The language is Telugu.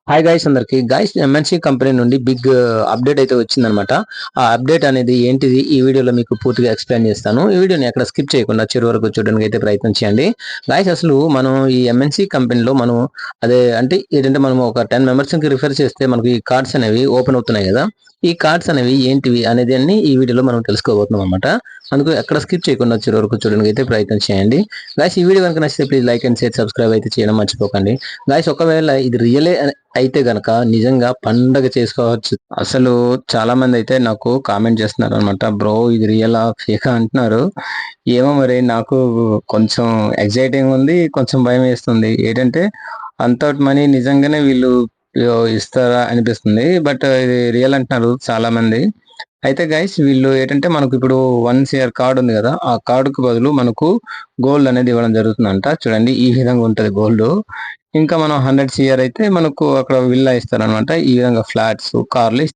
హాయ్ గైస్, అందరికి గైస్ ఎంఎన్సీ కంపెనీ నుండి బిగ్ అప్డేట్ అయితే వచ్చిందనమాట. ఆ అప్డేట్ అనేది ఏంటిది ఈ వీడియోలో మీకు పూర్తిగా ఎక్స్ప్లెయిన్ చేస్తాను. ఈ వీడియోని ఎక్కడ స్కిప్ చేయకుండా చివరి వరకు చూడడానికి అయితే ప్రయత్నం చేయండి. గైస్, అసలు మనం ఈ ఎంఎన్సీ కంపెనీలో మనం అదే అంటే ఏంటంటే మనం ఒక 10 మెంబర్స్కి రిఫర్ చేస్తే మనకు ఈ కార్డ్స్ అనేవి ఓపెన్ అవుతున్నాయి కదా. ఈ కార్డ్స్ అనేవి ఏంటివి అనేది అన్ని ఈ వీడియోలో మనం తెలుసుకోబోతున్నాం అనమాట. అందుకు ఎక్కడ స్కిప్ చేయకుండా చివరి వరకు చూడడానికి అయితే ప్రయత్నం చేయండి. గైస్, ఈ వీడియో కనుక నచ్చితే please like and share, subscribe అయితే చేయడం మర్చిపోకండి. గైస్, ఒకవేళ ఇది రియలే అయితే గనక నిజంగా పండగ చేసుకోవచ్చు. అసలు చాలా మంది అయితే నాకు కామెంట్ చేస్తున్నారు అనమాట, బ్రో ఇది రియల్ ఫేక్ అంటున్నారు. ఏమో మరి, నాకు కొంచెం ఎగ్జైటింగ్ ఉంది, కొంచెం భయం వేస్తుంది. ఏంటంటే అంత మనీ నిజంగానే వీళ్ళు ఇస్తారా అనిపిస్తుంది. బట్ ఇది రియల్ అంటున్నారు చాలా మంది. అయితే గైస్, వీళ్ళు ఏంటంటే మనకు ఇప్పుడు 1 CR కార్డు ఉంది కదా, ఆ కార్డుకు బదులు మనకు గోల్డ్ అనేది ఇవ్వడం జరుగుతుందంట. చూడండి, ఈ విధంగా ఉంటది గోల్డ్. ఇంకా మనం 100 CR అయితే మనకు అక్కడ విల్లా ఇస్తారనమాట. ఈ విధంగా ఫ్లాట్స్, కార్లు